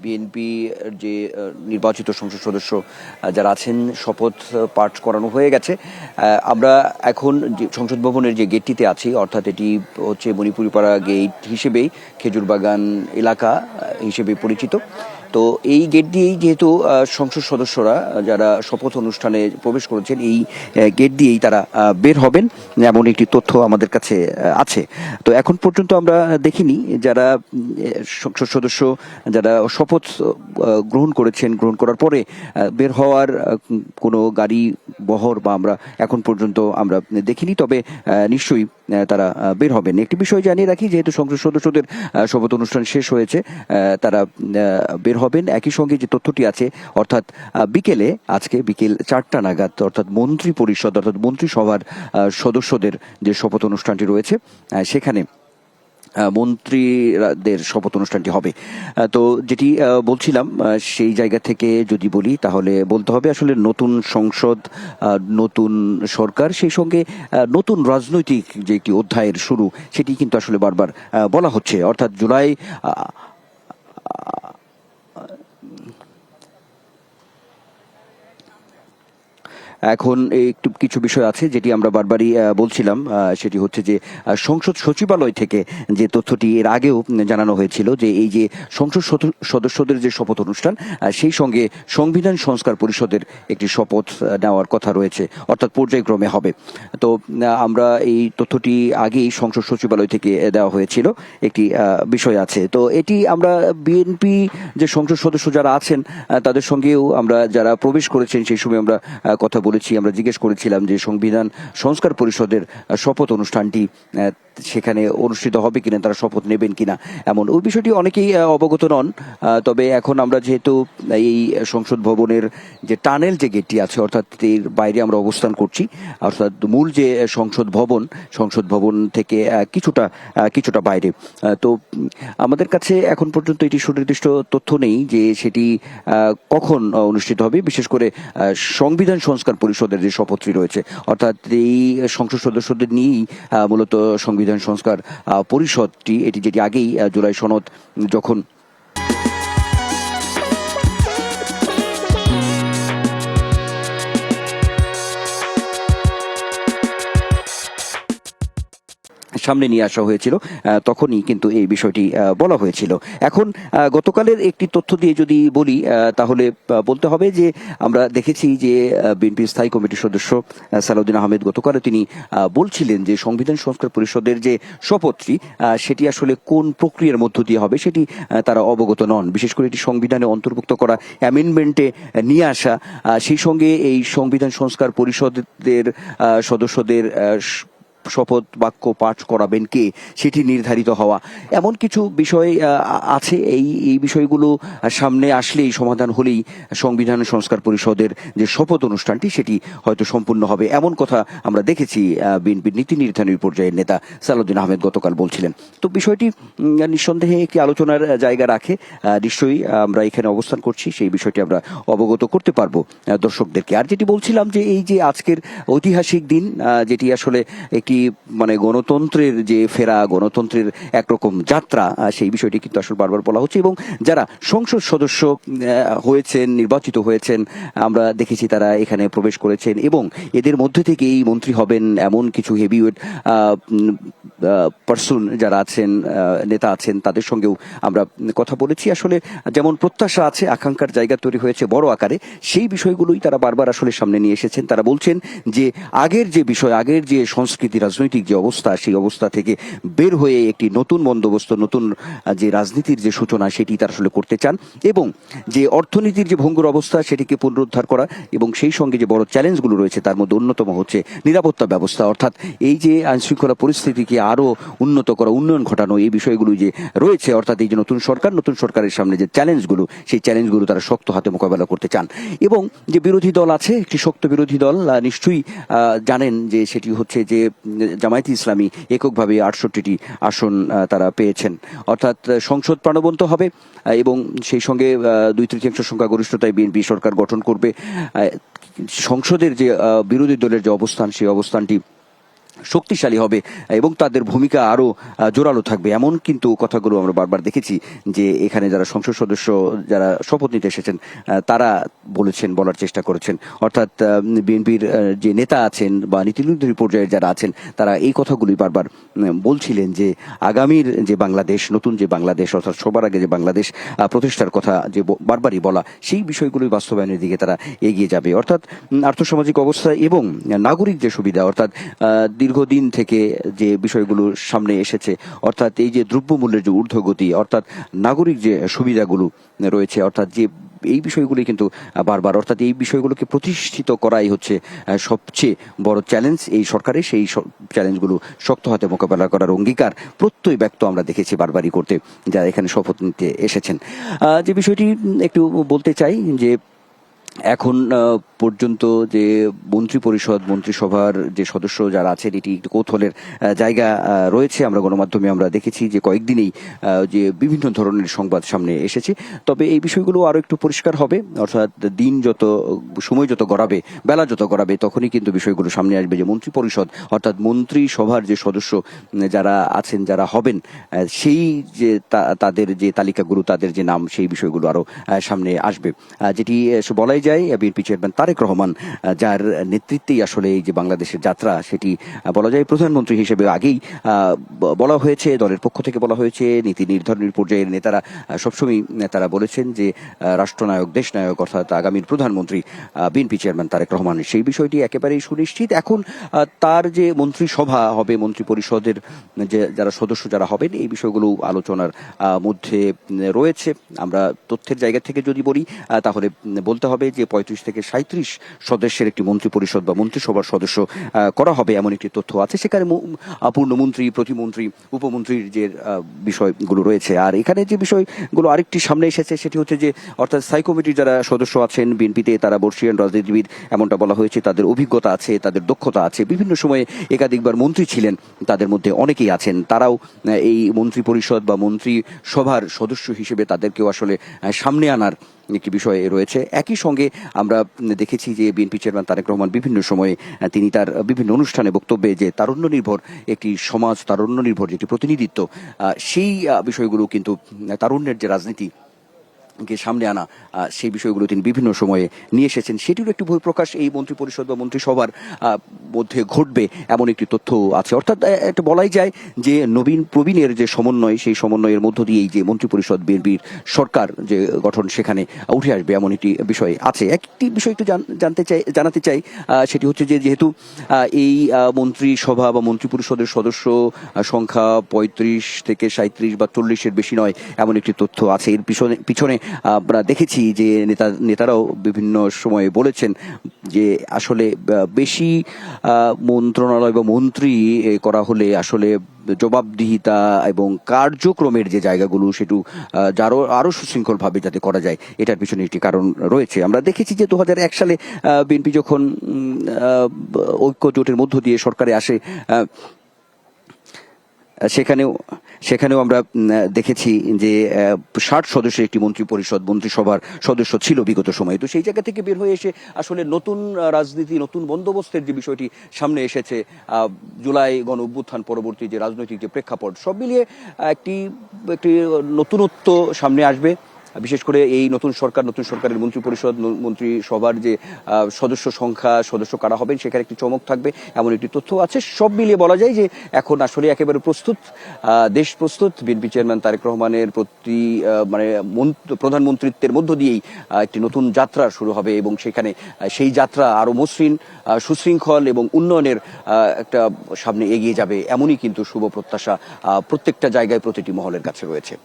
BNP যে নির্বাচিত সংসদ সদস্য যারা আছেন শপথ পাঠ করানো হয়ে গেছে। আমরা এখন যে সংসদ ভবনের যে গেটটিতে আছি, অর্থাৎ এটি হচ্ছে মণিপুরিপাড়া গেট হিসেবেই খেজুরবাগান এলাকা হিসেবে পরিচিত। তো এই গেট দিয়েই যেহেতু সংসদ সদস্যরা যারা শপথ অনুষ্ঠানে প্রবেশ করেছেন, এই গেট দিয়েই তারা বের হবেন এমন একটি তথ্য আমাদের কাছে আছে। তো এখন পর্যন্ত আমরা দেখিনি যারা সংসদ সদস্য যারা শপথ গ্রহণ করেছেন, গ্রহণ করার পরে বের হওয়ার কোনো গাড়ি বহর বা আমরা এখন পর্যন্ত আমরা দেখিনি। তবে নিশ্চয়ই তারা বের হবেন। একটি বিষয় জানিয়ে রাখি, যেহেতু সংসদ সদস্যদের শপথ অনুষ্ঠান শেষ হয়েছে, তারা বের হবেন। একই সঙ্গে যে তথ্যটি আছে, অর্থাৎ বিকেলে আজকে বিকেল 4টা নাগাদ অর্থাৎ মন্ত্রী পরিষদ অর্থাৎ মন্ত্রিসভার সদস্যদের যে শপথ অনুষ্ঠানটি রয়েছে সেখানে মন্ত্রীদের শপথ অনুষ্ঠানটি হবে। তো যেটি বলছিলাম সেই জায়গা থেকে যদি বলি তাহলে বলতে হবে আসলে নতুন সংসদ, নতুন সরকার, সেই সঙ্গে নতুন রাজনৈতিক যে একটি অধ্যায়ের শুরু সেটি কিন্তু আসলে বারবার বলা হচ্ছে। অর্থাৎ জুলাই এখন একটু কিছু বিষয় আছে যেটি আমরা বারবারই বলছিলাম, সেটি হচ্ছে যে সংসদ সচিবালয় থেকে যে তথ্যটি এর আগেও জানানো হয়েছিল যে এই যে সংসদ সদস্যদের যে শপথ অনুষ্ঠান সেই সঙ্গে সংবিধান সংস্কার পরিষদের একটি শপথ নেওয়ার কথা রয়েছে, অর্থাৎ পর্যায়ক্রমে হবে। তো আমরা এই তথ্যটি আগেই সংসদ সচিবালয় থেকে দেওয়া হয়েছিল, একটি বিষয় আছে। তো এটি আমরা বিএনপি যে সংসদ সদস্য যারা আছেন তাদের সঙ্গেও আমরা যারা প্রবেশ করেছেন সেই সময় আমরা কথা বলেছি, আমরা জিজ্ঞেস করেছিলাম যে সংবিধান সংস্কার পরিষদের শপথ অনুষ্ঠানটি সেখানে অনুষ্ঠিত হবে কিনা, তারা শপথ নেবেন কিনা, এমন ওই বিষয়টি অনেকেই অবগত নন। তবে এখন আমরা যেহেতু এই সংসদ ভবনের যে টানেল যে গেটটি আছে অর্থাৎ এর বাইরে আমরা অবস্থান করছি, অর্থাৎ মূল যে সংসদ ভবন থেকে কিছুটা বাইরে। তো আমাদের কাছে এখন পর্যন্ত এটি সুনির্দিষ্ট তথ্য নেই যে সেটি কখন অনুষ্ঠিত হবে, বিশেষ করে সংবিধান সংস্কার পরিষদের যে শপথটি রয়েছে, অর্থাৎ এই সংসদ সদস্যদের নিয়েই মূলত সংবিধান সংস্কার পরিষদটি, এটি যেটি আগেই জুলাই সনদ যখন সামনে নিয়ে আসা হয়েছিল তখনই কিন্তু এই বিষয়টি বলা হয়েছিল। এখন গতকালের একটি তথ্য দিয়ে যদি বলি তাহলে বলতে হবে যে আমরা দেখেছি যে বিএনপি স্থায়ী কমিটির সদস্য সালাউদ্দিন আহমেদ গতকালও তিনি বলছিলেন যে সংবিধান সংস্কার পরিষদের যে শপথটি সেটি আসলে কোন প্রক্রিয়ার মধ্য দিয়ে হবে সেটি তারা অবগত নন। বিশেষ করে এটি সংবিধানে অন্তর্ভুক্ত করা, অ্যামেন্ডমেন্টে নিয়ে আসা, সেই সঙ্গে এই সংবিধান সংস্কার পরিষদের সদস্যদের শপথ বাক্য পাঠ করাবেন কে সেটি নির্ধারিত হওয়া, এমন কিছু বিষয় আছে। এই বিষয়গুলো সামনে আসলেই, সমাধান হলেই সংবিধান সংস্কার পরিষদের যে শপথ অনুষ্ঠানটি সেটি হয়তো সম্পূর্ণ হবে, এমন কথা আমরা দেখেছি বিএনপির নীতি নির্ধারণী পর্যায়ের নেতা সালাউদ্দিন আহমেদ গতকাল বলছিলেন। তো বিষয়টি নিঃসন্দেহে একটি আলোচনার জায়গা রাখে। নিশ্চয়ই আমরা এখানে অবস্থান করছি, সেই বিষয়টি আমরা অবগত করতে পারবো দর্শকদেরকে। আর যেটি বলছিলাম যে এই যে আজকের ঐতিহাসিক দিন, যেটি আসলে একটি মানে গণতন্ত্রের যে ফেরা, গণতন্ত্রের একরকম যাত্রা, সেই বিষয়টি কিন্তু আসলে বারবার বলা হচ্ছে। এবং যারা সংসদ সদস্য হয়েছেন, নির্বাচিত হয়েছেন, আমরা দেখেছি তারা এখানে প্রবেশ করেছেন এবং এদের মধ্যে থেকেই মন্ত্রী হবেন এমন কিছু হেভিওয়েট পার্সন যারা আছেন, নেতা আছেন, তাদের সঙ্গেও আমরা কথা বলেছি। আসলে যেমন প্রত্যাশা আছে, আকাঙ্ক্ষার জায়গা তৈরি হয়েছে বড় আকারে, সেই বিষয়গুলোই তারা বারবার আসলে সামনে নিয়ে এসেছেন। তারা বলছেন যে আগের যে বিষয়, আগের যে সংস্কৃতি, রাজনৈতিক যে অবস্থা, সেই অবস্থা থেকে বের হয়ে একটি নতুন বন্দোবস্ত, নতুন যে রাজনীতির যে সূচনা সেটি তারা আসলে করতে চান এবং যে অর্থনীতির যে ভঙ্গুর অবস্থা সেটিকে পুনরুদ্ধার করা এবং সেই সঙ্গে যে বড় চ্যালেঞ্জগুলো রয়েছে তার মধ্যে অন্যতম হচ্ছে নিরাপত্তা ব্যবস্থা, অর্থাৎ এই যে আইনশৃঙ্খলা পরিস্থিতিকে আরো উন্নত করা, উন্নয়ন ঘটানো, এই বিষয়গুলো যে রয়েছে, অর্থাৎ এই যে নতুন সরকারের সামনে যে চ্যালেঞ্জগুলো, সেই চ্যালেঞ্জগুলো তারা শক্ত হাতে মোকাবেলা করতে চান। এবং যে বিরোধী দল আছে, একটি শক্ত বিরোধী দল, নিশ্চয়ই জানেন যে সেটি হচ্ছে যে জামায়াতে ইসলামী এককভাবে 68টি আসন তারা পেয়েছেন, অর্থাৎ সংসদ প্রাণবন্ত হবে এবং সেই সঙ্গে 2/3 সংখ্যাগরিষ্ঠতায় বিএনপি সরকার গঠন করবে। সংসদের যে বিরোধী দলের যে অবস্থান, সেই অবস্থানটি শক্তিশালী হবে এবং তাদের ভূমিকা আরো জোরালো থাকবে, এমন কিন্তু কথাগুলো আমরা বারবার দেখেছি যে এখানে যারা সংসদ সদস্য যারা শপথ নিতে এসেছেন তারা বলেছেন, বলার চেষ্টা করেছেন। অর্থাৎ বিএনপির যে নেতা আছেন বা নীতি নির্ধারণী পর্যায়ে যারা আছেন তারা এই কথাগুলি বারবার বলছিলেন যে আগামীর যে বাংলাদেশ, নতুন যে বাংলাদেশ, অর্থাৎ সবার আগে যে বাংলাদেশ প্রতিষ্ঠার কথা যে বারবারই বলা, সেই বিষয়গুলি বাস্তবায়নের দিকে তারা এগিয়ে যাবে। অর্থাৎ আর্থসামাজিক অবস্থা এবং নাগরিক যে সুবিধা, অর্থাৎ দীর্ঘদিন থেকে যে বিষয়গুলো সামনে এসেছে, অর্থাৎ এই যে দ্রব্যমূল্যের যে ঊর্ধ্বগতি, অর্থাৎ নাগরিক যে সুবিধাগুলো রয়েছে, অর্থাৎ যে এই বিষয়গুলি কিন্তু বারবার, অর্থাৎ এই বিষয়গুলোকে প্রতিষ্ঠিত করাই হচ্ছে সবচেয়ে বড় চ্যালেঞ্জ এই সরকারের। সেই চ্যালেঞ্জগুলো শক্ত হাতে মোকাবেলা করার অঙ্গীকার প্রত্যয় ব্যক্ত আমরা দেখেছি বারবারই করতে যারা এখানে শপথ নিতে এসেছেন। যে বিষয়টি একটু বলতে চাই যে এখন পর্যন্ত যে মন্ত্রী পরিষদ, মন্ত্রিসভার যে সদস্য যারা আছেন, এটি একটু কৌতূহলের জায়গা রয়েছে। আমরা গণমাধ্যমে আমরা দেখেছি যে কয়েকদিনেই যে বিভিন্ন ধরনের সংবাদ সামনে এসেছে, তবে এই বিষয়গুলো আরো একটু পরিষ্কার হবে। অর্থাৎ দিন যত, সময় যত গড়াবে, বেলা যত গড়াবে, তখনই কিন্তু বিষয়গুলো সামনে আসবে যে মন্ত্রী পরিষদ অর্থাৎ মন্ত্রিসভার যে সদস্য যারা আছেন, যারা হবেন, সেই যে তাদের যে তালিকাগুলো, তাদের যে নাম, সেই বিষয়গুলো আরো সামনে আসবে। যেটি বলাই যায় বিএনপি চেয়ারম্যান তারেক রহমান, যার নেতৃত্বেই আসলে এই যে বাংলাদেশের যাত্রা, সেটি বলা যায় প্রধানমন্ত্রী হিসেবে আগেই বলা হয়েছে, দলের পক্ষ থেকে বলা হয়েছে, নীতি নির্ধারণী পর্যায়ের নেতারা সবসময় নেতারা বলেছেন যে রাষ্ট্রনায়ক, দেশনায়ক অর্থাৎ আগামীর প্রধানমন্ত্রী বিএনপি চেয়ারম্যান তারেক রহমান। সেই বিষয়টি একেবারেই সুনিশ্চিত। এখন তার যে মন্ত্রিসভা হবে, মন্ত্রী পরিষদের যে যারা সদস্য যারা হবেন, এই বিষয়গুলো আলোচনার মধ্যে রয়েছে। আমরা তথ্যের জায়গা থেকে যদি বলি তাহলে বলতে হবে যে 35 থেকে 37 সদস্যের একটি মন্ত্রী পরিষদ বা মন্ত্রিসভার সদস্য করা হবে, এমন একটি তথ্য আছে। সেখানে পূর্ণমন্ত্রী, প্রতিমন্ত্রী, উপমন্ত্রীর যে বিষয়গুলো রয়েছে। আর এখানে যে বিষয়গুলো আরেকটি সামনে এসেছে সেটি হচ্ছে যে অর্থাৎ স্থায়ী কমিটির যারা সদস্য আছেন বিএনপিতে, তারা বর্ষীয়ান রাজনীতিবিদ, এমনটা বলা হয়েছে। তাদের অভিজ্ঞতা আছে, তাদের দক্ষতা আছে, বিভিন্ন সময়ে একাধিকবার মন্ত্রী ছিলেন, তাদের মধ্যে অনেকেই আছেন। তারাও এই মন্ত্রী পরিষদ বা মন্ত্রী সভার সদস্য হিসেবে তাদেরকেও আসলে সামনে আনার একটি বিষয় রয়েছে। একই সঙ্গে আমরা দেখেছি যে বিএনপি চেয়ারম্যান তারেক রহমান বিভিন্ন সময়ে তিনি তার বিভিন্ন অনুষ্ঠানে বক্তব্যে যে তারুণ্য নির্ভর একটি সমাজ, তারুণ্য নির্ভর যেটি প্রতিনিধিত্ব, সেই বিষয়গুলো কিন্তু তারুণ্যের যে রাজনীতি কে সামনে আনা, সেই বিষয়গুলো তিনি বিভিন্ন সময়ে নিয়ে এসেছেন। সেটিরও একটি বহিঃপ্রকাশ এই মন্ত্রী পরিষদ বা মন্ত্রিসভার মধ্যে ঘটবে, এমন একটি তথ্য আছে। অর্থাৎ এটা বলাই যায় যে নবীন প্রবীণের যে সমন্বয়, সেই সমন্বয়ের মধ্য দিয়েই যে মন্ত্রী পরিষদ, বিএনপির সরকার যে গঠন, সেখানে উঠে আসবে, এমন একটি বিষয় আছে। একটি বিষয় একটু জানাতে চাই, সেটি হচ্ছে যে যেহেতু এই মন্ত্রিসভা বা মন্ত্রী পরিষদের সদস্য সংখ্যা 35 থেকে 37 বা 40-এর বেশি নয়, এমন একটি তথ্য আছে। এর পিছনে আমরা দেখেছি যে নেতারাও বিভিন্ন সময়ে বলেছেন যে আসলে বেশি মন্ত্রণালয় বা মন্ত্রী করা হলে আসলে জবাবদিহিতা এবং কার্যক্রমের যে জায়গাগুলো সেটু আরো সুশৃঙ্খল ভাবে যাতে করা যায়, এটার পিছনে একটি কারণ রয়েছে। আমরা দেখেছি যে 2001 সালে বিএনপি যখন ঐক্য জোটের মধ্য দিয়ে সরকারে আসে, সেখানেও আমরা দেখেছি যে 60 সদস্যের একটি মন্ত্রী পরিষদ, মন্ত্রিসভার সদস্য ছিল বিগত সময়ে। তো সেই জায়গা থেকে বের হয়ে এসে আসলে নতুন রাজনীতি, নতুন বন্দোবস্তের যে বিষয়টি সামনে এসেছে, জুলাই গণ অভ্যুত্থান পরবর্তী যে রাজনৈতিক যে প্রেক্ষাপট, সব মিলিয়ে একটি নতুনত্ব সামনে আসবে। বিশেষ করে এই নতুন সরকারের মন্ত্রী পরিষদ, মন্ত্রিসভার যে সদস্য সংখ্যা, সদস্য কারা হবেন, সেখানে একটি চমক থাকবে, এমন একটি তথ্য আছে। সব মিলিয়ে বলা যায় যে এখন আসলে একেবারে প্রস্তুত, দেশ প্রস্তুত। বিএনপি চেয়ারম্যান তারেক রহমানের প্রতি প্রধানমন্ত্রিত্বের মধ্য দিয়েই একটি নতুন যাত্রা শুরু হবে এবং সেখানে সেই যাত্রা আরো মসৃণ, সুশৃঙ্খল এবং উন্নয়নের একটা সামনে এগিয়ে যাবে, এমনই কিন্তু শুভ প্রত্যাশা প্রত্যেকটা জায়গায়, প্রতিটি মহলের কাছে রয়েছে।